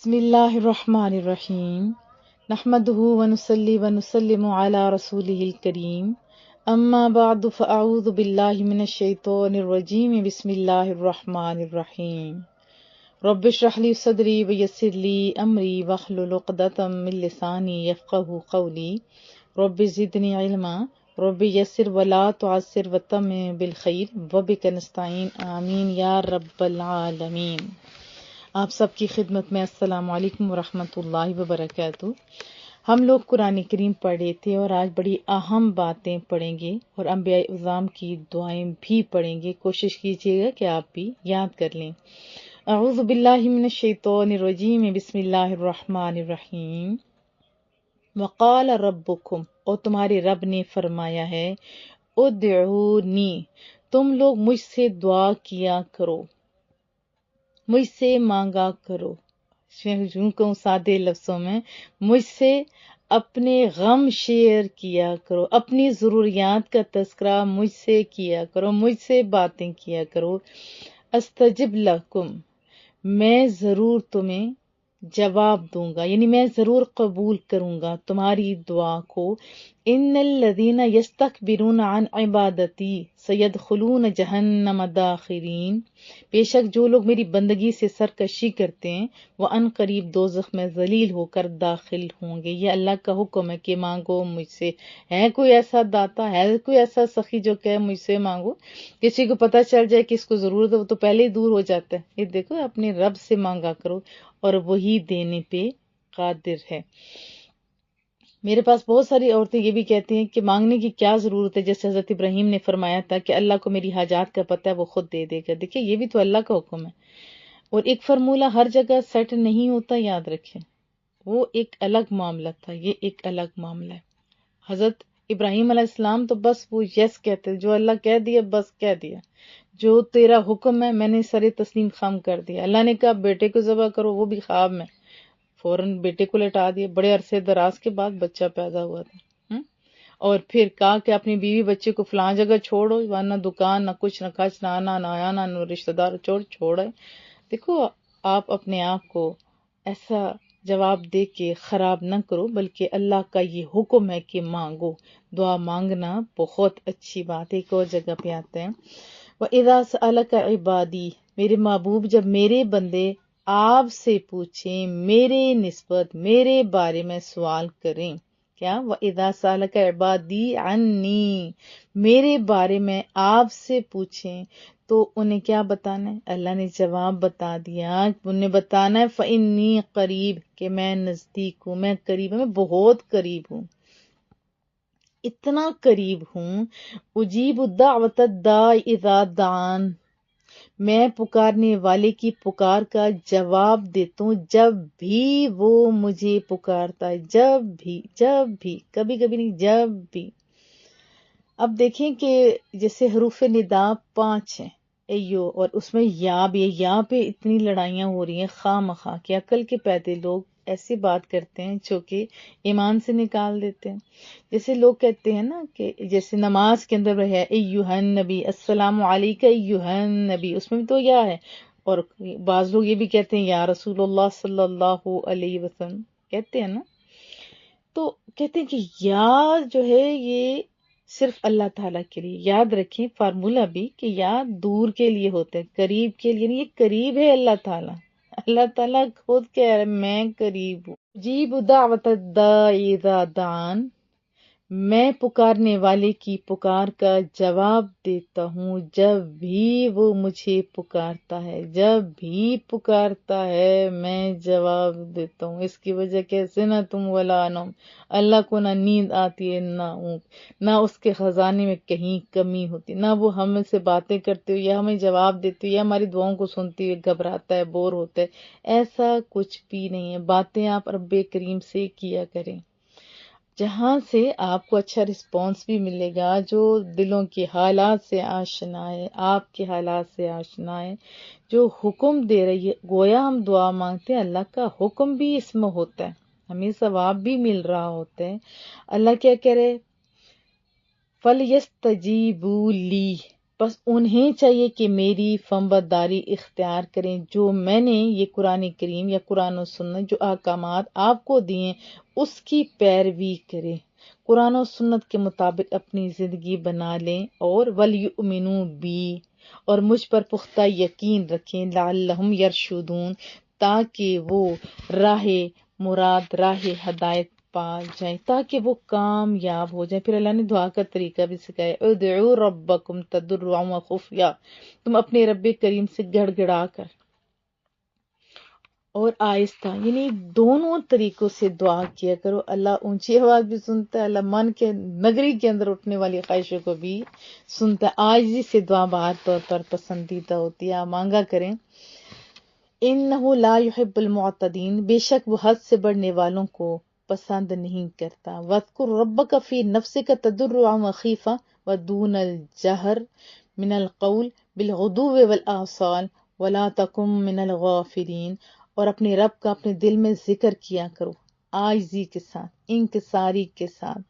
بسم اللہ الرحمن الرحیم نحمده ونصلی ونسلم علی رسولہ الکریم اما بعد فاعوذ باللہ من الشیطان الرجیم بسم اللہ الرحمن الرحیم رب اشرح لی صدری ویسر لی امری واحلل عقدۃ من لسانی یفقهوا قولی رب زدنی علما رب یسر ولا تعسر وتمم بالخیر وبک نستعین آمین یا رب العالمین۔ آپ سب کی خدمت میں السلام علیکم ورحمۃ اللہ وبرکاتہ۔ ہم لوگ قرآن کریم پڑھے تھے اور آج بڑی اہم باتیں پڑھیں گے اور انبیاء اعظام کی دعائیں بھی پڑھیں گے۔ کوشش کیجیے گا کہ آپ بھی یاد کر لیں۔ اعوذ باللہ من الشیطان الرجیم بسم اللہ الرحمن الرحیم۔ وقال ربکم، اور تمہارے رب نے فرمایا ہے، ادعونی، تم لوگ مجھ سے دعا کیا کرو، مجھ سے مانگا کرو۔ یوں کہوں سادے لفظوں میں، مجھ سے اپنے غم شیئر کیا کرو، اپنی ضروریات کا تذکرہ مجھ سے کیا کرو، مجھ سے باتیں کیا کرو۔ استجب لکم، میں ضرور تمہیں جواب دوں گا، یعنی میں ضرور قبول کروں گا تمہاری دعا کو۔ ان الذین یستکبرون عن عبادتی سیدخلون جہنم داخرین، بے شک جو لوگ میری بندگی سے سرکشی کرتے ہیں وہ ان قریب دوزخ میں ذلیل ہو کر داخل ہوں گے۔ یہ اللہ کا حکم ہے کہ مانگو مجھ سے۔ ہے کوئی ایسا داتا، ہے کوئی ایسا سخی جو کہے مجھ سے مانگو؟ کسی کو پتہ چل جائے کہ اس کو ضرورت ہے وہ تو پہلے ہی دور ہو جاتا ہے۔ یہ دیکھو، اپنے رب سے مانگا کرو اور وہی دینے پہ قادر ہے۔ میرے پاس بہت ساری عورتیں یہ بھی کہتی ہیں کہ مانگنے کی کیا ضرورت ہے، جیسے حضرت ابراہیم نے فرمایا تھا کہ اللہ کو میری حاجات کا پتہ ہے، وہ خود دے دے گا۔ دیکھیں، یہ بھی تو اللہ کا حکم ہے، اور ایک فرمولہ ہر جگہ سیٹ نہیں ہوتا، یاد رکھیں۔ وہ ایک الگ معاملہ تھا، یہ ایک الگ معاملہ ہے۔ حضرت ابراہیم علیہ السلام تو بس وہ یس کہتے، جو اللہ کہہ دیا بس کہہ دیا، جو تیرا حکم ہے میں نے سر تسلیم خم کر دیا۔ اللہ نے کہا بیٹے کو ذبح کرو، وہ بھی خواب میں، فوراً بیٹے کو لٹا دیا۔ بڑے عرصے دراز کے بعد بچہ پیدا ہوا تھا۔ اور پھر کہا کہ اپنی بیوی بچے کو فلاں جگہ چھوڑو، ورنہ دکان نہ کچھ نہ کچھ، نہ آنا نہ آنا، نہ رشتہ دار چھوڑے۔ دیکھو، آپ اپنے آپ کو ایسا جواب دے کے خراب نہ کرو، بلکہ اللہ کا یہ حکم ہے کہ مانگو۔ دعا مانگنا بہت اچھی بات ہے۔ ایک اور جگہ پہ آتے ہیں، وَإِذَا سَأَلَكَ عِبَادِي، میرے محبوب جب میرے بندے آپ سے پوچھیں، میرے نسبت، میرے بارے میں سوال کریں، کیا؟ وَإِذَا سَأَلَكَ عِبَادِي عَنِّي، میرے بارے میں آپ سے پوچھیں تو انہیں کیا بتانا ہے؟ اللہ نے جواب بتا دیا، انہیں بتانا ہے فَإِنِّي قریب، کہ میں نزدیک ہوں، میں قریب ہوں، میں بہت قریب ہوں، اتنا قریب ہوں۔ اجیب الدعوۃ الداع اذا دعان، میں پکارنے والے کی پکار کا جواب دیتا ہوں جب بھی وہ مجھے پکارتا ہے، جب بھی، کبھی کبھی نہیں، جب بھی۔ اب دیکھیں کہ جیسے حروف ندا 5 ہیں، ایو، اور اس میں یا بھی ہے۔ یا پہ اتنی لڑائیاں ہو رہی ہیں خواہ مخواہ کہ عقل کے پیدے لوگ ایسی بات کرتے ہیں جو کہ ایمان سے نکال دیتے ہیں۔ جیسے لوگ کہتے ہیں نا کہ جیسے نماز کے اندر ہے ایھا النبی، السلام علیکہ ایھا النبی، اس میں بھی تو یا ہے۔ اور بعض لوگ یہ بھی کہتے ہیں یا رسول اللہ صلی اللہ علیہ وسلم، کہتے ہیں نا، تو کہتے ہیں کہ یا جو ہے یہ صرف اللہ تعالیٰ کے لیے۔ یاد رکھیں فارمولہ بھی کہ یا دور کے لیے ہوتے ہیں، قریب کے لیے نہیں۔ یہ قریب ہے اللہ تعالیٰ، اللہ تعالیٰ خود کہہ رہے ہیں میں قریب ہوں۔ جیب دعوت الداع اذا دعان، میں پکارنے والے کی پکار کا جواب دیتا ہوں جب بھی وہ مجھے پکارتا ہے، جب بھی پکارتا ہے میں جواب دیتا ہوں۔ اس کی وجہ کیسے؟ نہ تم ولا نوم، اللہ کو نہ نیند آتی ہے نہ اونگ، نہ اس کے خزانے میں کہیں کمی ہوتی، نہ وہ ہم سے باتیں کرتے ہوئے یا ہمیں جواب دیتے ہوئے یا ہماری دعاؤں کو سنتے ہوئے گھبراتا ہے، بور ہوتا ہے، ایسا کچھ بھی نہیں ہے۔ باتیں آپ رب کریم سے کیا کریں، جہاں سے آپ کو اچھا رسپانس بھی ملے گا، جو دلوں کے حالات سے آشنا ہے، آپ کے حالات سے آشنا ہے، جو حکم دے رہی ہے۔ گویا ہم دعا مانگتے ہیں، اللہ کا حکم بھی اس میں ہوتا ہے، ہمیں ثواب بھی مل رہا ہوتا ہے۔ اللہ کیا کہہ رہے؟ فَلْيَسْتَجِيبُوا لِي، بس انہیں چاہیے کہ میری فرمانبرداری اختیار کریں، جو میں نے یہ قرآن کریم یا قرآن و سنت جو احکامات آپ کو دیے اس کی پیروی کریں، قرآن و سنت کے مطابق اپنی زندگی بنا لیں، اور وَلْيُؤْمِنُوا بِی، اور مجھ پر پختہ یقین رکھیں، لعلہم یرشدون، تاکہ وہ راہ مراد، راہ ہدایت پا جائیں، تاکہ وہ کامیاب ہو جائیں۔ پھر اللہ نے دعا کا طریقہ بھی سکھایا، ادعوا ربکم تضرعا وخفیا، تم اپنے رب کریم سے گڑ گڑا کر اور آہستہ، یعنی دونوں طریقوں سے دعا کیا کرو۔ اللہ اونچی آواز بھی سنتا ہے، اللہ من کے نگری کے اندر اٹھنے والی خواہشوں کو بھی سنتا ہے۔ عاجزی سے دعا باہر طور پر پسندیدہ ہوتی ہے، آپ مانگا کریں۔ انہ لا یحب المعتدین، بے شک وہ حد سے بڑھنے والوں کو پسند نہیں کرتا۔ واذکر ربک فی نفسک تضرعا وخیفہ ودون الجہر من القول بالغدو والآصال ولا تکن من الغافلین، اور اپنے رب کا اپنے دل میں ذکر کیا کرو، عاجزی کے ساتھ، انکساری کے ساتھ،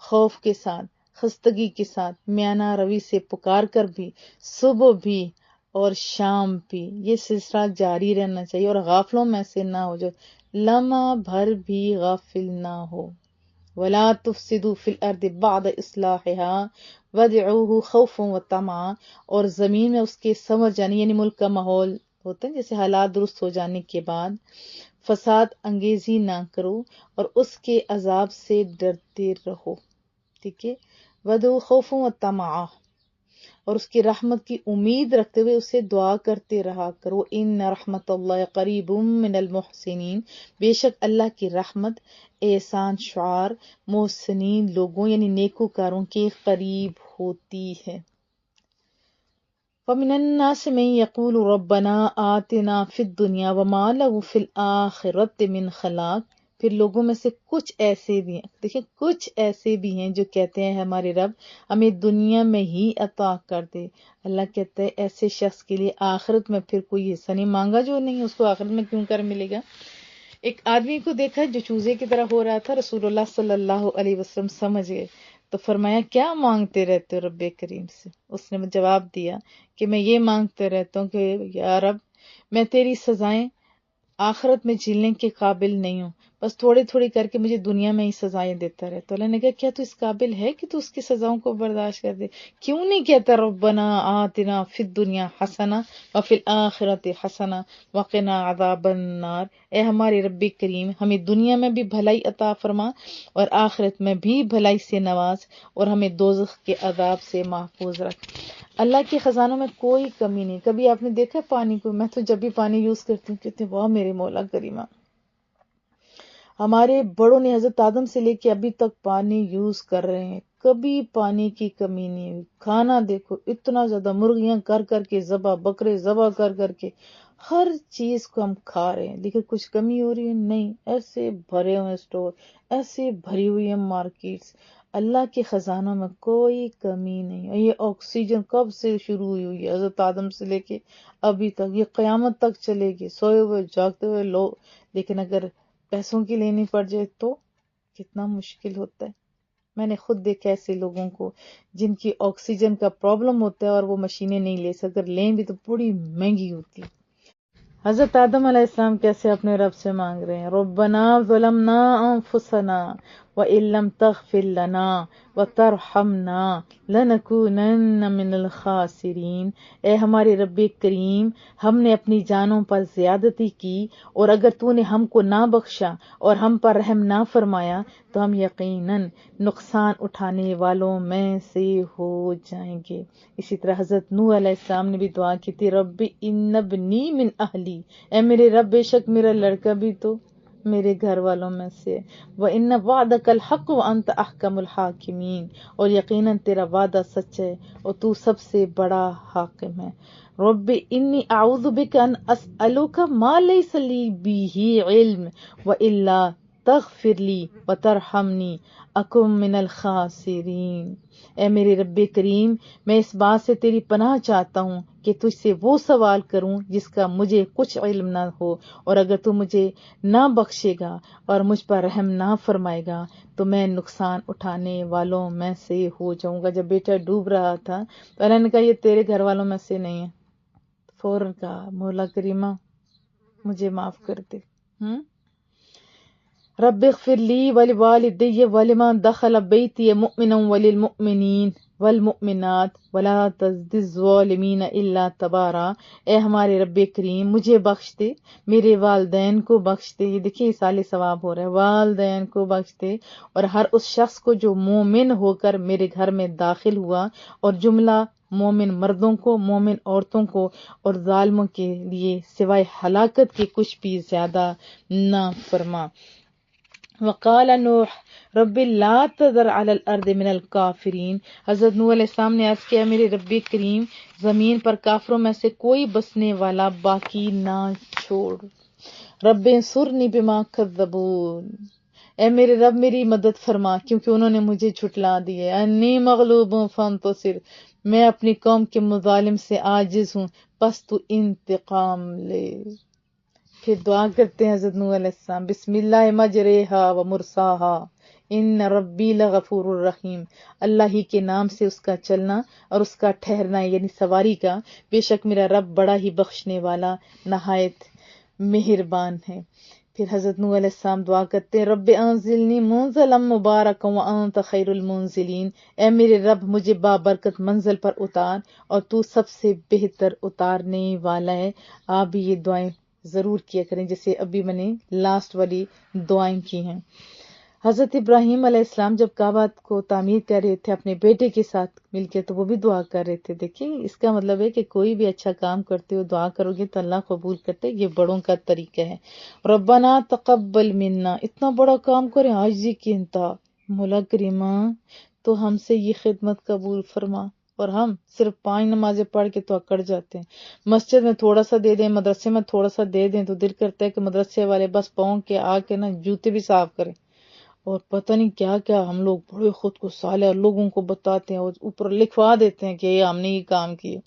خوف کے ساتھ، خستگی کے ساتھ، میانہ روی سے پکار کر بھی، صبح بھی اور شام بھی یہ سلسلہ جاری رہنا چاہیے، اور غافلوں میں سے نہ ہو، جو لمحہ بھر بھی غافل نہ ہو۔ وَلَا تُفْسِدُوا فِي الْأَرْضِ بَعْدَ إِصْلَاحِهَا وَادْعُوهُ خَوْفًا وَطَمَعًا، اور زمین میں اس کے سنور جانے، یعنی ملک کا ماحول ہوتا ہے جیسے حالات درست ہو جانے کے بعد فساد انگیزی نہ کرو، اور اس کے عذاب سے ڈرتے رہو، ٹھیک ہے۔ وَادْعُوهُ خَوْفًا وَطَمَعًا، اور اس کی رحمت کی امید رکھتے ہوئے اسے دعا کرتے رہا کرو۔ ان رحمت اللہ قریب من المحسنین، بے شک اللہ کی رحمت احسان شعار محسنین لوگوں یعنی نیکوکاروں کے قریب ہوتی ہے۔ وَمِنَ النَّاسِ مَن يَقُولُ رَبَّنَا آتِنَا فِي الدُّنْيَا وَمَا لَهُ فِي الْآخِرَةِ مِنْ خَلَاقٍ، پھر لوگوں میں سے کچھ ایسے بھی ہیں، دیکھیں کچھ ایسے بھی ہیں جو کہتے ہیں ہمارے رب ہمیں دنیا میں ہی عطا کر دے۔ اللہ کہتا ہے ایسے شخص کے لیے آخرت میں پھر کوئی حصہ نہیں، مانگا جو نہیں اس کو آخرت میں کیوں کر ملے گا۔ ایک آدمی کو دیکھا جو چوزے کی طرح ہو رہا تھا، رسول اللہ صلی اللہ علیہ وسلم سمجھ گئے تو فرمایا کیا مانگتے رہتے ہو رب کریم سے؟ اس نے جواب دیا کہ میں یہ مانگتے رہتا ہوں کہ یا رب میں تیری سزائیں آخرت میں جھیلنے کے قابل نہیں ہوں، بس تھوڑی تھوڑی کر کے مجھے دنیا میں ہی سزائیں دیتا رہے۔ تو اللہ نے کہا کیا تو اس قابل ہے کہ تو اس کی سزاؤں کو برداشت کر دے؟ کیوں نہیں کہتا ربنا آتنا فی الدنیا حسنہ وفی الآخرۃ حسنہ وقنا عذاب النار، اے ہمارے رب کریم ہمیں دنیا میں بھی بھلائی عطا فرما اور آخرت میں بھی بھلائی سے نواز، اور ہمیں دوزخ کے عذاب سے محفوظ رکھ۔ اللہ کے خزانوں میں کوئی کمی نہیں۔ کبھی آپ نے دیکھا پانی کو؟ میں تو جب بھی پانی یوز کرتی ہوں کہتے ہیں واہ میرے مولا کریمہ، ہمارے بڑوں نے حضرت آدم سے لے کے ابھی تک پانی یوز کر رہے ہیں، کبھی پانی کی کمی نہیں ہوئی۔ کھانا دیکھو اتنا زیادہ، مرغیاں کر کر کے ذبح، بکرے ذبح کر کر کے ہر چیز کو ہم کھا رہے ہیں، لیکن کچھ کمی ہو رہی ہے؟ نہیں، ایسے بھرے ہوئے اسٹور، ایسے بھری ہوئی ہیں مارکیٹس، اللہ کے خزانوں میں کوئی کمی نہیں ہے۔ یہ آکسیجن کب سے شروع ہوئی ہے؟ حضرت آدم سے لے کے ابھی تک، یہ قیامت تک چلے گی، سوئے ہوئے جاگتے ہوئے لوگ، لیکن اگر پیسوں کی لینی پڑ جائے تو کتنا مشکل ہوتا ہے۔ میں نے خود دیکھا ایسے لوگوں کو جن کی آکسیجن کا پرابلم ہوتا ہے اور وہ مشینیں نہیں لے سکتے، اگر لیں بھی تو بڑی مہنگی ہوتی ہے۔ حضرت آدم علیہ السلام کیسے اپنے رب سے مانگ رہے ہیں، ربنا ظلمنا انفسنا وان لم تغفر لنا وترحمنا لنکونن من الخاسرین، اے ہمارے رب کریم ہم نے اپنی جانوں پر زیادتی کی، اور اگر تو نے ہم کو نہ بخشا اور ہم پر رحم نہ فرمایا تو ہم یقیناً نقصان اٹھانے والوں میں سے ہو جائیں گے۔ اسی طرح حضرت نوح علیہ السلام نے بھی دعا کی تھی، رب ان ابنی من اہلی، اے میرے رب بے شک میرا لڑکا بھی تو میرے گھر والوں میں سے، وَإِنَّ وَعْدَكَ الْحَقُّ وَأَنْتَ أَحْكَمُ الْحَاكِمِينَ، اور یقیناً تیرا وعدہ سچ ہے اور تو سب سے بڑا حاکم ہے۔ رب انی اعوذ بک ان اسألک ما لیس لی بہ علم وإلا تغفر لی وترحمنی اکم من الخاسرین۔ اے میرے رب کریم، میں اس بات سے تیری پناہ چاہتا ہوں کہ تجھ سے وہ سوال کروں جس کا مجھے کچھ علم نہ ہو، اور اگر تو مجھے نہ بخشے گا اور مجھ پر رحم نہ فرمائے گا تو میں نقصان اٹھانے والوں میں سے ہو جاؤں گا۔ جب بیٹا ڈوب رہا تھا تو اللہ نے کہا یہ تیرے گھر والوں میں سے نہیں ہے، فوراً کہا مولا کریمہ مجھے معاف کر دے۔ رب اغفر لی ولوالدی ولمن دخل بیتی مؤمنا وللمؤمنین والمؤمنات ولا تزد الظالمین الا تبارا۔ اے ہمارے رب کریم مجھے بخش دے، میرے والدین کو بخش دے، یہ دیکھیے اصال ثواب ہو رہا ہے، والدین کو بخش دے، اور ہر اس شخص کو جو مومن ہو کر میرے گھر میں داخل ہوا، اور جملہ مومن مردوں کو، مومن عورتوں کو، اور ظالموں کے لیے سوائے ہلاکت کے کچھ بھی زیادہ نہ فرما۔ وقال نوح رب لا تذر علی الارض من الکافرین۔ حضرت نوح علیہ السلام نے عرض کیا میرے رب کریم زمین پر کافروں میں سے کوئی بسنے والا باقی نہ چھوڑ۔ رب انصرنی بما کذبون۔ اے میرے رب میری مدد فرما کیونکہ انہوں نے مجھے جھٹلا دیا۔ انی مغلوب فانتصر، میں اپنی قوم کے مظالم سے عاجز ہوں، پس تو انتقام لے۔ پھر دعا کرتے ہیں حضرت نوح علیہ السلام، بسم اللہ مجریہا و مرساہا ان ربی لغفور الرحیم۔ اللہ ہی کے نام سے اس کا چلنا اور اس کا ٹھہرنا یعنی سواری کا، بے شک میرا رب بڑا ہی بخشنے والا نہایت مہربان ہے۔ پھر حضرت نوح علیہ السلام دعا کرتے ہیں، رب انزلنی منزلا مبارکا وانت خیر المنزلین۔ اے میرے رب مجھے بابرکت منزل پر اتار اور تو سب سے بہتر اتارنے والا ہے۔ آپ بھی یہ دعائیں ضرور کیا کریں جیسے ابھی میں نے لاسٹ والی دعائیں کی ہیں۔ حضرت ابراہیم علیہ السلام جب کعبہ کو تعمیر کر رہے تھے اپنے بیٹے کے ساتھ مل کے تو وہ بھی دعا کر رہے تھے۔ دیکھیں اس کا مطلب ہے کہ کوئی بھی اچھا کام کرتے ہو دعا کرو گے تو اللہ قبول کرتے، یہ بڑوں کا طریقہ ہے۔ ربنا تقبل منا، اتنا بڑا کام کریں عاجزی کی انتہا، مولا کریمہ تو ہم سے یہ خدمت قبول فرما۔ اور ہم صرف 5 نمازیں پڑھ کے تو اکڑ جاتے ہیں، مسجد میں تھوڑا سا دے دیں، مدرسے میں تھوڑا سا دے دیں تو دل کرتا ہے کہ مدرسے والے بس پاؤں کے آ کے نا جوتے بھی صاف کریں، اور پتہ نہیں کیا کیا ہم لوگ بڑے خود کو صالح اور لوگوں کو بتاتے ہیں اور اوپر لکھوا دیتے ہیں کہ یہ ہم نے یہ کام کیا۔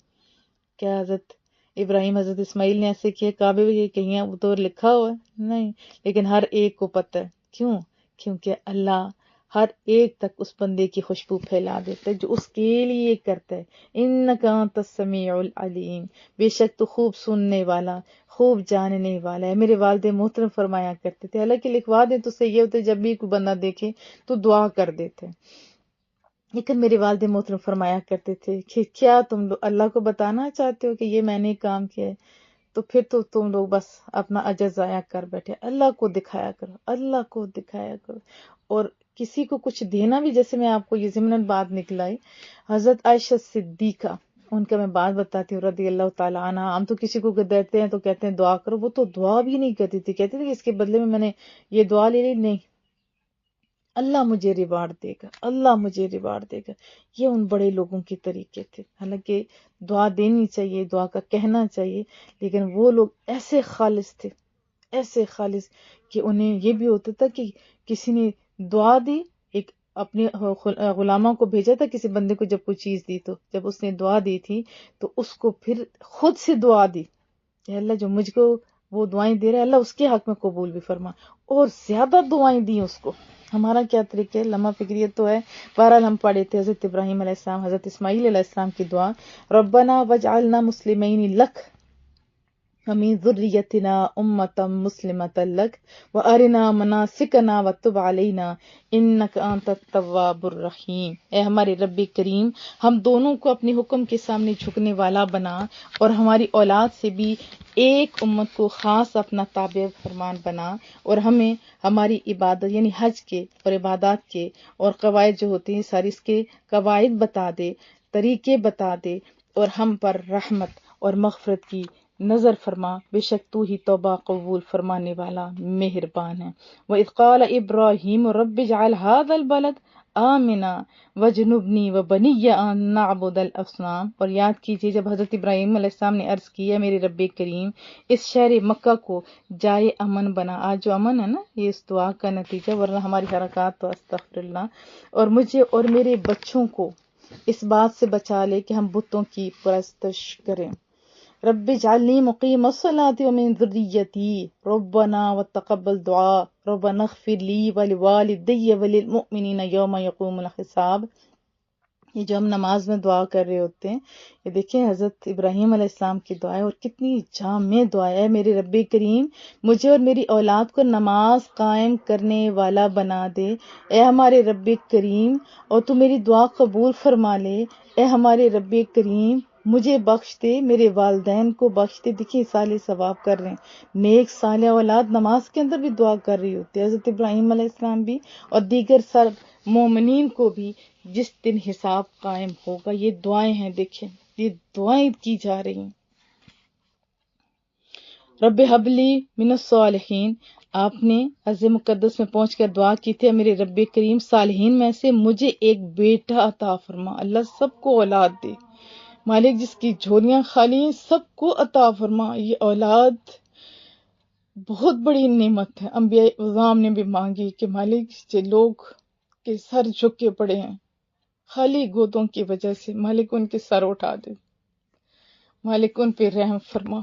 کیا حضرت ابراہیم حضرت اسماعیل نے ایسے کیا؟ کعبے میں کہیں وہ تو لکھا ہوا ہے نہیں، لیکن ہر ایک کو پتہ ہے کیوں؟ کیونکہ اللہ ہر ایک تک اس بندے کی خوشبو پھیلا دیتا ہے جو اس کے لیے کرتا ہے۔ انک انت السمیع العلیم، بے شک تو خوب سننے والا خوب جاننے والا ہے۔ میرے والد محترم فرمایا کرتے تھے حالانکہ لکھوا دیں تو صحیح ہوتے، جب بھی کوئی بندہ دیکھے تو دعا کر دیتے، لیکن میرے والد محترم فرمایا کرتے تھے کہ کیا تم لوگ اللہ کو بتانا چاہتے ہو کہ یہ میں نے کام کیا ہے، تو پھر تو تم لوگ بس اپنا اجر ضائع کر بیٹھے، اللہ کو دکھایا کرو، اللہ کو دکھایا کرو۔ اور کسی کو کچھ دینا بھی، جیسے میں آپ کو یہ ضمناً بات نکلائی، حضرت عائشہ صدیقہ ان کا میں بات بتاتی ہوں رضی اللہ تعالیٰ عنہ۔ ہم تو کسی کو دیتے ہیں تو کہتے ہیں دعا کرو، وہ تو دعا بھی نہیں کرتی تھی، کہتی تھی کہ اس کے بدلے میں نے یہ دعا لے لی، نہیں اللہ مجھے ریوارڈ دے گا، اللہ مجھے ریوارڈ دے گا۔ یہ ان بڑے لوگوں کے طریقے تھے، حالانکہ دعا دینی چاہیے، دعا کا کہنا چاہیے، لیکن وہ لوگ ایسے خالص تھے، ایسے خالص کہ انہیں یہ بھی ہوتا تھا کہ کسی نے دعا دی، ایک اپنے غلاموں کو بھیجا تھا کسی بندے کو، جب کوئی چیز دی تو جب اس نے دعا دی تھی تو اس کو پھر خود سے دعا دی کہ اللہ جو مجھ کو وہ دعائیں دے رہا ہے اللہ اس کے حق میں قبول بھی فرما، اور زیادہ دعائیں دی اس کو۔ ہمارا کیا طریقہ ہے؟ لمحہ فکریت تو ہے۔ بہرحال ہم پڑھے تھے حضرت ابراہیم علیہ السلام حضرت اسماعیل علیہ السلام کی دعا، ربنا وجعلنا مسلمین لک ومن ذریتنا امتا مسلمتا لک وارنا مناسکنا وتب علینا انک انت التواب الرحیم۔ اے ہمارے رب کریم ہم دونوں کو اپنے حکم کے سامنے جھکنے والا بنا، اور ہماری اولاد سے بھی ایک امت کو خاص اپنا تابع فرمان بنا، اور ہمیں ہماری عبادت یعنی حج کے اور عبادات کے اور قواعد جو ہوتے ہیں ساری اس کے قواعد بتا دے، طریقے بتا دے، اور ہم پر رحمت اور مغفرت کی نظر فرما، بے شک تو ہی توبہ قبول فرمانے والا مہربان ہے۔ وَإِذْ قَالَ إِبْرَاهِيمُ رَبِّ اجْعَلْ هَذَا الْبَلَدَ آمنا وجنبنی وبنی ان نعبد الاصنام۔ اور یاد کیجیے جب حضرت ابراہیم علیہ السلام نے عرض کیا میرے رب کریم اس شہر مکہ کو جائے امن بنا۔ آج جو امن ہے نا یہ اس دعا کا نتیجہ، ورنہ ہماری حرکات تو استغفر اللہ۔ اور مجھے اور میرے بچوں کو اس بات سے بچا لے کہ ہم بتوں کی پرستش کریں۔ رب اجعلنی مقیم الصلاۃ ومن ذریتی ربنا وتقبل دعاء ربنا اغفر لی ولوالدی وللمؤمنین یوم یقوم الحساب۔ یہ جو ہم نماز میں دعا کر رہے ہوتے ہیں یہ دیکھیں حضرت ابراہیم علیہ السلام کی دعا ہے، اور کتنی جامع دعا ہے۔ میرے رب کریم مجھے اور میری اولاد کو نماز قائم کرنے والا بنا دے، اے ہمارے رب کریم، اور تو میری دعا قبول فرما لے، اے ہمارے رب کریم مجھے بخش دے، میرے والدین کو بخش دے۔ دیکھیے صالح ثواب کر رہے ہیں، نیک صالح اولاد نماز کے اندر بھی دعا کر رہی ہوتی ہے، حضرت ابراہیم علیہ السلام بھی اور دیگر سب مومنین کو بھی جس دن حساب قائم ہوگا۔ یہ دعائیں ہیں، دیکھیں یہ دعائیں کی جا رہی ہیں۔ رب حبلی من الصالحین، آپ نے عز مقدس میں پہنچ کر دعا کی تھی میرے رب کریم صالحین میں سے مجھے ایک بیٹا عطا فرما۔ اللہ سب کو اولاد دے، مالک جس کی جھولیاں خالی ہیں سب کو عطا فرما۔ یہ اولاد بہت بڑی نعمت ہے، انبیاء اعظام نے بھی مانگی کہ مالک جو لوگ کے سر جھکے پڑے ہیں خالی گودوں کی وجہ سے، مالک ان کے سر اٹھا دے، مالک ان پہ رحم فرما۔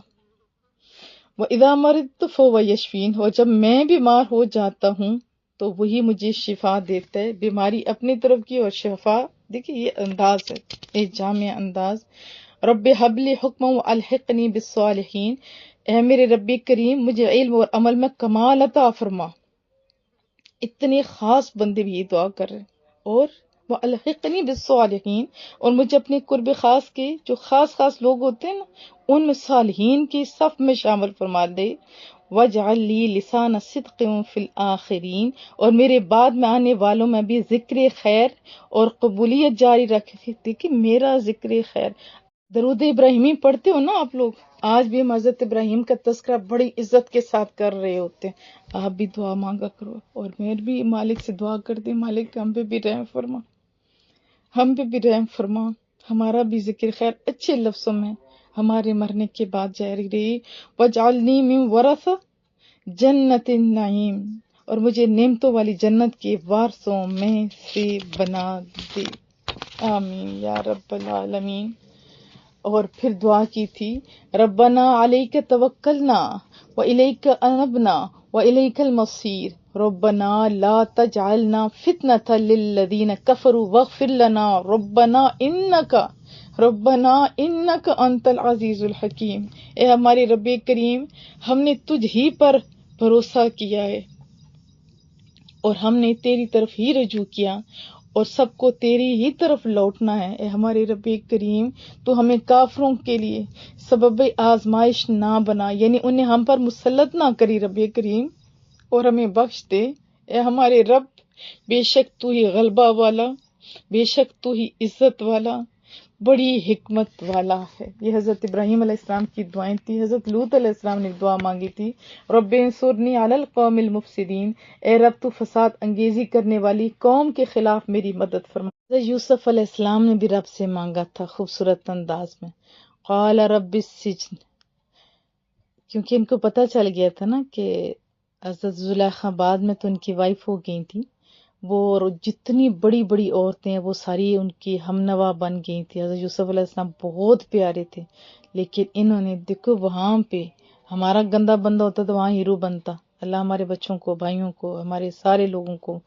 وَإِذَا مَرِضْتُ فَهُوَ يَشْفِينِ، اور جب میں بیمار ہو جاتا ہوں تو وہی مجھے شفا دیتا ہے۔ بیماری اپنی طرف کی اور شفا، دیکھیے یہ انداز ہے، یہ جامع انداز۔ رب حبلی حکم والحقنی بالصالحین، اے میرے رب کریم مجھے علم اور عمل میں کمال عطا فرما۔ اتنے خاص بندے بھی یہ دعا کر رہے ہیں۔ اور وَأَلْحِقْنِي بِالصَّالِحِينَ، اور مجھے اپنے قرب خاص کے جو خاص خاص لوگ ہوتے ہیں نا ان میں صالحین کی صف میں شامل فرما دے۔ وَاجْعَلْ لِي لِسَانَ صِدْقٍ فِي الْآخِرِينَ، اور میرے بعد میں آنے والوں میں بھی ذکر خیر اور قبولیت جاری رکھے۔ دیکھیں میرا ذکر خیر، درود ابراہیمی پڑھتے ہو نا آپ لوگ، آج بھی ہم حضرت ابراہیم کا تذکرہ بڑی عزت کے ساتھ کر رہے ہوتے ہیں۔ آپ بھی دعا مانگا کرو، اور میں بھی مالک سے دعا کرتی مالک ہم پہ بھی رحم فرما، ہم پہ بھی رحم فرما، ہمارا بھی ذکر خیر اچھے لفظوں میں ہمارے مرنے کے بعد جاری رہی۔ وَاجْعَلْنِي مِن وَرَثَةِ جنت النعیم، اور مجھے نعمتوں والی جنت کے وارثوں میں سے بنا دے، آمین یا رب العالمین۔ اور پھر دعا کی تھی ربنا علیک توکلنا والیک انبنا والیک المصیر ربنا لا تجعلنا فتنة للذین کفروا واغفر لنا ربنا انک انت العزیز الحکیم۔ اے ہمارے رب کریم ہم نے تجھ ہی پر بھروسہ کیا ہے اور ہم نے تیری طرف ہی رجوع کیا اور سب کو تیری ہی طرف لوٹنا ہے۔ اے ہمارے رب کریم تو ہمیں کافروں کے لیے سبب آزمائش نہ بنا، یعنی انہیں ہم پر مسلط نہ کری رب کریم، اور ہمیں بخش دے۔ اے ہمارے رب بے شک تو ہی غلبہ والا، بے شک تو ہی عزت والا، بڑی حکمت والا ہے۔ یہ حضرت ابراہیم علیہ السلام کی دعائیں تھی۔ حضرت لوط علیہ السلام نے دعا مانگی تھی رب انصرنی علی القوم المفسدین، اے رب تو فساد انگیزی کرنے والی قوم کے خلاف میری مدد فرما۔ حضرت یوسف علیہ السلام نے بھی رب سے مانگا تھا خوبصورت انداز میں، قال رب السجن، کیونکہ ان کو پتہ چل گیا تھا نا کہ حضرت زلیخا بعد میں تو ان کی وائف ہو گئی تھی، وہ جتنی بڑی بڑی عورتیں ہیں وہ ساری ان کی ہمنوا بن گئی تھی۔ حضرت یوسف علیہ السلام بہت پیارے تھے، لیکن انہوں نے دیکھو وہاں پہ ہمارا گندا بندہ ہوتا تو وہاں ہیرو بنتا۔ اللہ ہمارے بچوں کو، بھائیوں کو، ہمارے سارے لوگوں کو،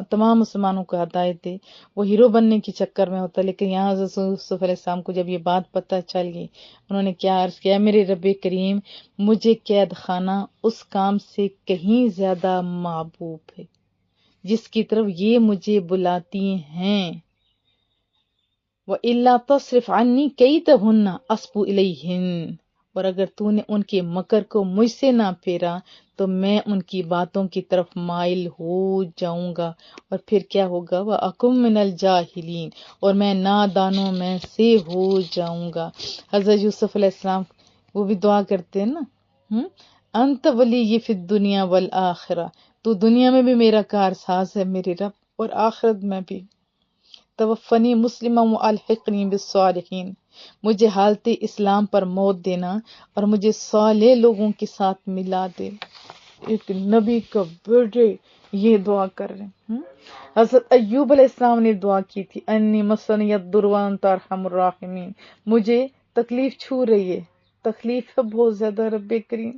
تمام مسلمانوں کو ہدایت دے، وہ ہیرو بننے کے چکر میں ہوتا۔ لیکن یہاں حضرت یوسف علیہ السلام کو جب یہ بات پتہ چل گئی انہوں نے کیا عرض کیا، میرے رب کریم مجھے قید خانہ اس کام سے کہیں زیادہ محبوب ہے جس کی طرف یہ مجھے بلاتی ہیں۔ وَإِلَّا تَصْرِفْ عَنِّي كَيْدَهُنَّ أَصْبُ إِلَيْهِنَّ، اور اگر تو نے ان کے مکر کو مجھ سے نہ پھیرا تو میں ان کی باتوں کی طرف مائل ہو جاؤں گا، اور پھر کیا ہوگا، وَأَكُن مِّنَ الْجَاهِلِينَ، اور میں نادانوں میں سے ہو جاؤں گا۔ حضرت یوسف علیہ السلام وہ بھی دعا کرتے ہیں نا، انت ولی فی الدنیا والآخرہ، تو دنیا میں بھی میرا کارساز ہے میرے رب اور آخرت میں بھی۔ توفنی مسلمہ والحقنی بالصالحین، مجھے حالت اسلام پر موت دینا اور مجھے صالح لوگوں کے ساتھ ملا دے۔ ایک نبی کا بیٹے یہ دعا کر رہے ہیں۔ حضرت ایوب علیہ السلام نے دعا کی تھی، انی مسنی الضر وانت ارحم الراحمین، مجھے تکلیف چھو رہی ہے، تکلیف ہے بہت زیادہ رب کریم،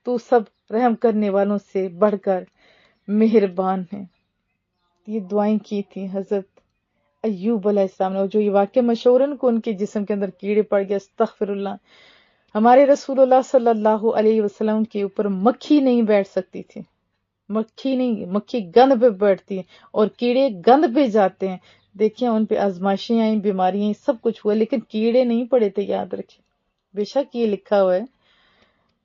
تو سب رحم کرنے والوں سے بڑھ کر مہربان ہے۔ یہ دعائیں کی تھی حضرت ایوب علیہ السلام نے، اور جو یہ واقعہ مشہور ہے کہ ان کے جسم کے اندر کیڑے پڑ گئے، استغفر اللہ۔ ہمارے رسول اللہ صلی اللہ علیہ وسلم کے اوپر مکھی نہیں بیٹھ سکتی تھی، مکھی نہیں، مکھی گند پہ بیٹھتی ہے اور کیڑے گند پہ جاتے ہیں۔ دیکھیں ان پہ آزمائشیں آئیں، بیماریاں آئیں، سب کچھ ہوا، لیکن کیڑے نہیں پڑے تھے، یاد رکھیں۔ بے شک یہ لکھا ہوا ہے،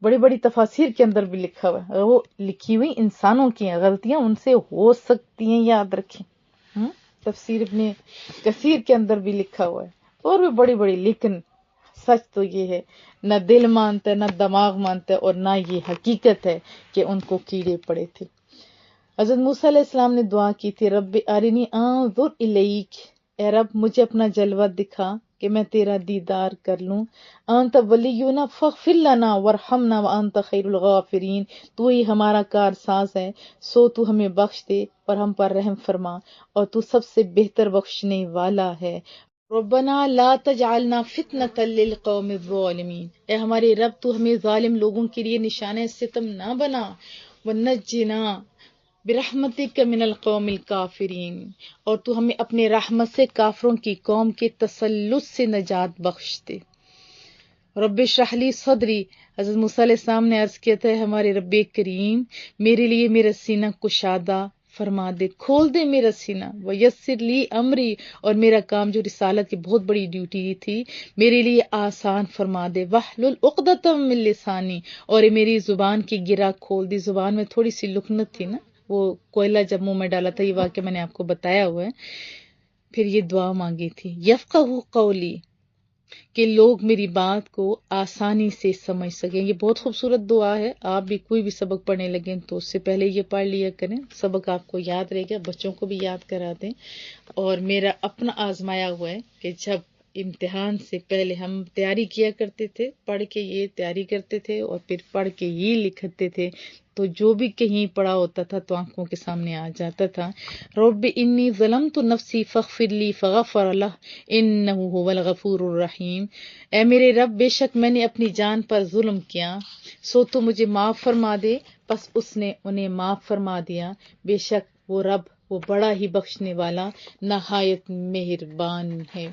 بڑی بڑی تفاسیر کے اندر بھی لکھا ہوا ہے، وہ لکھی ہوئی انسانوں کی ہیں، غلطیاں ان سے ہو سکتی ہیں، یاد رکھیں۔ تفسیر ابن کثیر کے اندر بھی لکھا ہوا ہے، اور بھی بڑی بڑی، لیکن سچ تو یہ ہے، نہ دل مانتا ہے، نہ دماغ مانتا ہے، اور نہ یہ حقیقت ہے کہ ان کو کیڑے پڑے تھے۔ حضرت موسیٰ علیہ السلام نے دعا کی تھی، رب ارنی انظر الیک، اے رب مجھے اپنا جلوہ دکھا کہ میں تیرا دیدار کر لوں۔ انت ولینا فاغفر لنا وارحمنا وانت خیر الغافرین، تو ہی ہمارا کار ساز ہے، سو تو ہمیں بخش دے اور ہم پر رحم فرما، اور تو سب سے بہتر بخشنے والا ہے۔ ربنا لا تجعلنا فتنة للقوم الظالمین، اے ہمارے رب تو ہمیں ظالم لوگوں کے لیے نشانہ ستم نہ بنا، ونجنا برحمتک من القوم الکافرین، اور تو ہمیں اپنے رحمت سے کافروں کی قوم کے تسلط سے نجات بخش دے۔ رب اشرح لی صدری، حضرت موسیٰ علیہ السلام نے عرض کیا تھا، ہمارے رب کریم میرے لیے میرا سینہ کشادہ فرما دے، کھول دے میرا سینہ، ویسر لی امری، اور میرا کام جو رسالت کی بہت بڑی ڈیوٹی تھی میرے لیے آسان فرما دے، واحلل عقدۃ من لسانی، اور میری زبان کی گرہ کھول دی۔ زبان میں تھوڑی سی لکنت تھی نا، وہ کوئلہ جب منہ میں ڈالا تھا، یہ واقعہ میں نے آپ کو بتایا ہوا ہے۔ پھر یہ دعا مانگی تھی، یفقہوا قولی، کہ لوگ میری بات کو آسانی سے سمجھ سکیں۔ یہ بہت خوبصورت دعا ہے، آپ بھی کوئی بھی سبق پڑھنے لگیں تو اس سے پہلے یہ پڑھ لیا کریں، سبق آپ کو یاد رہے گا، بچوں کو بھی یاد کرا دیں۔ اور میرا اپنا آزمایا ہوا ہے کہ جب امتحان سے پہلے ہم تیاری کیا کرتے تھے، پڑھ کے یہ تیاری کرتے تھے اور پھر پڑھ کے یہ لکھتے تھے، تو جو بھی کہیں پڑھا ہوتا تھا تو آنکھوں کے سامنے آ جاتا تھا۔ رب انی ظلمت نفسی فاغفر لی فغفر لہ انہ هو الغفور الرحیم، اے میرے رب بے شک میں نے اپنی جان پر ظلم کیا، سو تو مجھے معاف فرما دے، پس اس نے انہیں معاف فرما دیا، بے شک وہ رب وہ بڑا ہی بخشنے والا نہایت مہربان ہے۔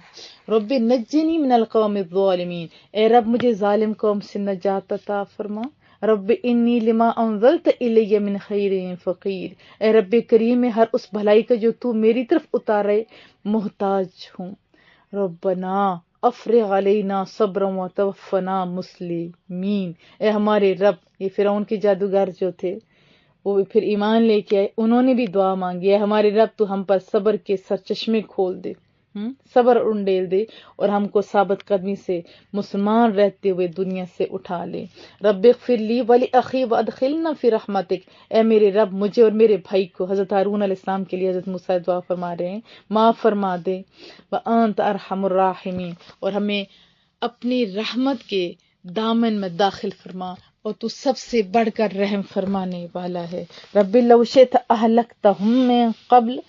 رب نجنی من القوم الظالمین، اے رب مجھے ظالم قوم سے نجات عطا فرما۔ رب انی لما انزلت الی من خیر فقیر، اے رب کریم میں ہر اس بھلائی کا جو تو میری طرف اتارے محتاج ہوں۔ ربنا افرغ علینا صبرا وتوفنا مسلمین، اے ہمارے رب، یہ فرعون کے جادوگر جو تھے وہ پھر ایمان لے کے آئے، انہوں نے بھی دعا مانگی، ہے ہمارے رب تو ہم پر صبر کے سرچشمے کھول دے، صبر انڈیل دے، اور ہم کو ثابت قدمی سے مسلمان رہتے ہوئے دنیا سے اٹھا لے۔ رب اغفر لی ولی اخی وادخلنا فی رحمتک، اے میرے رب مجھے اور میرے بھائی کو، حضرت ہارون علیہ السلام کے لیے حضرت موسیٰ دعا فرما رہے ہیں، معاف فرما دے، وانت ارحم الراحمین، اور ہمیں اپنی رحمت کے دامن میں داخل فرما، اور تو سب سے بڑھ کر رحم فرمانے والا ہے۔ رب لو شئت اہلکتہم من قبل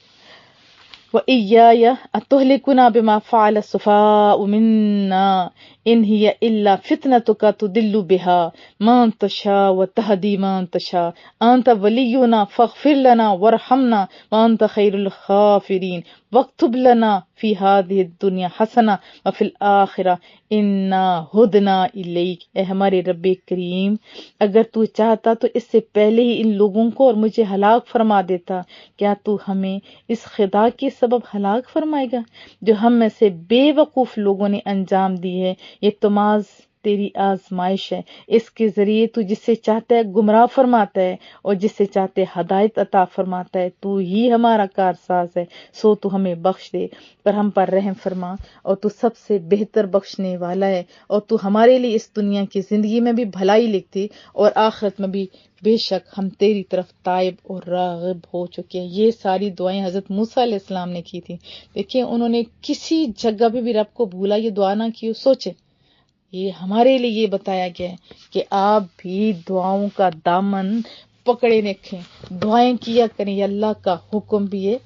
وإیایا اتہلکنا بما فعل السفہاء منا ان ہی الا فتنتک تضل بها من تشاء وتہدی من تشاء انت ولینا فاغفر لنا وارحمنا وانت خیر الغافرین واکتب لنا فی ہذہ الدنیا حسنہ وفی الآخرہ انا ہدنا الیک، اے ہمارے رب کریم اگر تو چاہتا تو اس سے پہلے ہی ان لوگوں کو اور مجھے ہلاک فرما دیتا، کیا تو ہمیں اس خطا کے سبب ہلاک فرمائے گا جو ہم میں سے بے وقوف لوگوں نے انجام دی ہے؟ یہ تماز تیری آزمائش ہے، اس کے ذریعے تو جسے چاہتا ہے گمراہ فرماتا ہے اور جسے چاہتے ہدایت عطا فرماتا ہے، تو ہی ہمارا کارساز ہے، سو تو ہمیں بخش دے، پر ہم پر رحم فرما، اور تو سب سے بہتر بخشنے والا ہے، اور تو ہمارے لیے اس دنیا کی زندگی میں بھی بھلائی لکھتی اور آخرت میں بھی بے شک ہم تیری طرف تائب اور راغب ہو چکے ہیں۔ یہ ساری دعائیں حضرت موسیٰ علیہ السلام نے کی تھی۔ دیکھیں انہوں نے کسی جگہ پہ بھی رب کو بھولا، یہ دعا نہ کی، سوچے یہ ہمارے لیے یہ بتایا گیا ہے کہ آپ بھی دعاؤں کا دامن پکڑے رکھیں، دعائیں کیا کریں، یہ اللہ کا حکم بھی ہے۔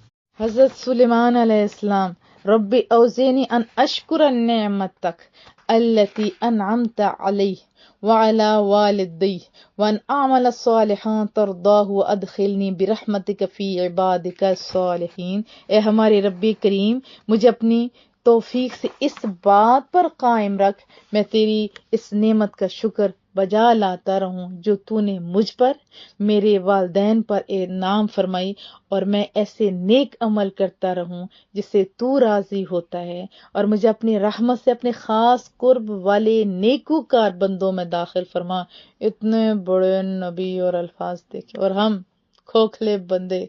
حضرت سلیمان علیہ السلام، رب اوزینی ان اشکر نعمتک التی انعمت علی وعلی والدی وان اعمل صالحا ترضاہ وادخلنی برحمتک فی عبادک الصالحین۔ اے ہمارے رب کریم، مجھے اپنی توفیق سے اس بات پر قائم رکھ، میں تیری اس نعمت کا شکر بجا لاتا رہوں جو تو نے مجھ پر، میرے والدین پر انعام فرمائی، اور میں ایسے نیک عمل کرتا رہوں جس سے تو راضی ہوتا ہے، اور مجھے اپنی رحمت سے اپنے خاص قرب والے نیکوکار بندوں میں داخل فرما۔ اتنے بڑے نبی اور الفاظ دیکھے، اور ہم کھوکھلے بندے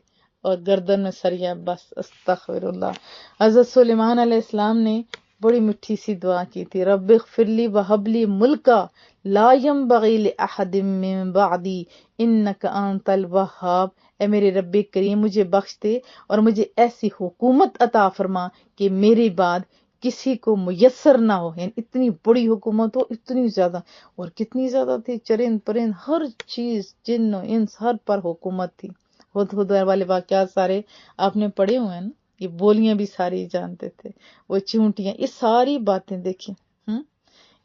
اور گردن میں سریا، بس استغفر اللہ۔ حضرت سلیمان علیہ السلام نے بڑی مٹھی سی دعا کی تھی، رب اغفر لی وہب لی ملکا لا ينبغی لأحد من بعدی انک انت الوہاب۔ اے میرے رب کریم، مجھے بخش دے اور مجھے ایسی حکومت عطا فرما کہ میرے بعد کسی کو میسر نہ ہو، یعنی اتنی بڑی حکومت ہو، اتنی زیادہ، اور کتنی زیادہ تھی، چرند پرند ہر چیز، جن و انس ہر پر حکومت تھی۔ ہدہد والے واقعات سارے آپ نے پڑھے ہوئے ہیں نا، یہ بولیاں بھی ساری جانتے تھے، وہ چونٹیاں، یہ ساری باتیں دیکھیں۔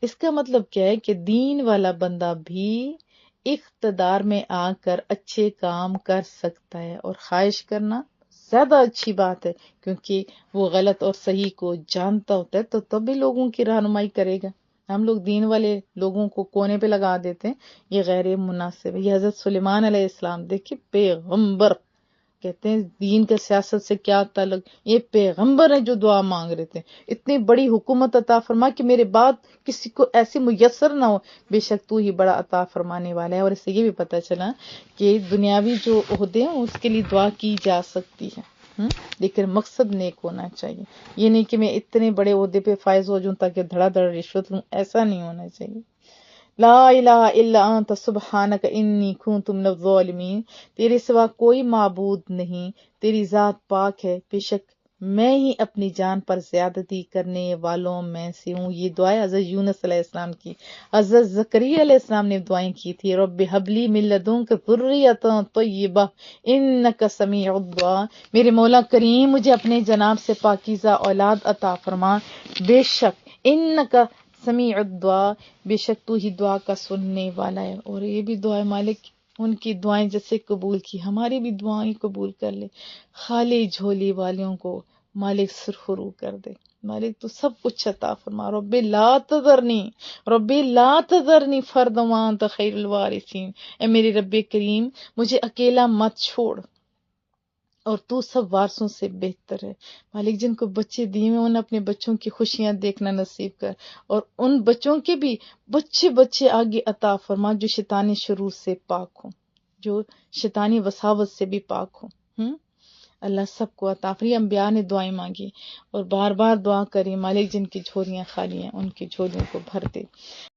اس کا مطلب کیا ہے کہ دین والا بندہ بھی اقتدار میں آ کر اچھے کام کر سکتا ہے، اور خواہش کرنا زیادہ اچھی بات ہے، کیونکہ وہ غلط اور صحیح کو جانتا ہوتا ہے تو تب بھی لوگوں کی رہنمائی کرے گا۔ ہم لوگ دین والے لوگوں کو کونے پہ لگا دیتے ہیں، یہ غیر مناسب ہے۔ یہ حضرت سلیمان علیہ السلام دیکھیں، پیغمبر، کہتے ہیں دین کا سیاست سے کیا تعلق، یہ پیغمبر ہیں جو دعا مانگ رہے تھے، اتنی بڑی حکومت عطا فرما کہ میرے بعد کسی کو ایسی میسر نہ ہو، بے شک تو ہی بڑا عطا فرمانے والا ہے۔ اور اس سے یہ بھی پتہ چلا کہ دنیاوی جو عہدے ہیں اس کے لیے دعا کی جا سکتی ہے، لیکن مقصد نیک ہونا چاہیے۔ یہ نہیں کہ میں اتنے بڑے عہدے پہ فائز ہو جاؤں تاکہ دھڑا دھڑ رشوت لوں، ایسا نہیں ہونا چاہیے۔ لا الہ الا انت سبحانک انی کنت من الظالمین۔ تیرے سوا کوئی معبود نہیں، تیری ذات پاک ہے، بے شک میں ہی اپنی جان پر زیادتی کرنے والوں میں سے ہوں۔ یہ دعائیں حضرت یونس علیہ السلام کی، حضرت زکریا علیہ السلام نے دعائیں کی تھی، رب حب لی من لدنک ذریۃ طیبہ انک سمیع الدعاء۔ میرے مولا کریم، مجھے اپنے جناب سے پاکیزہ اولاد عطا فرما، بے شک انک سمیع الدعاء، بے شک تو ہی دعا کا سننے والا ہے۔ اور یہ بھی دعا ہے، مالک ان کی دعائیں جیسے قبول کی، ہماری بھی دعائیں قبول کر لے۔ خالی جھولی والوں کو مالک سرخرو کر دے، مالک تو سب کچھ عطا فرما۔ رب لا تذرنی فردا وانت خیر الوارثین۔ اے میرے رب کریم، مجھے اکیلا مت چھوڑ، اور تو سب وارثوں سے بہتر ہے۔ مالک جن کو بچے دیے ہیں ان اپنے بچوں کی خوشیاں دیکھنا نصیب کر، اور ان بچوں کے بھی بچے آگے عطا فرما جو شیطانی شرور سے پاک ہوں، جو شیطانی وساوس سے بھی پاک ہوں۔ اللہ سب کو عطا فرمائے۔ انبیاء نے دعائیں مانگی اور بار بار دعا کری، مالک جن کی جھولیاں خالی ہیں ان کی جھولیوں کو بھر دے۔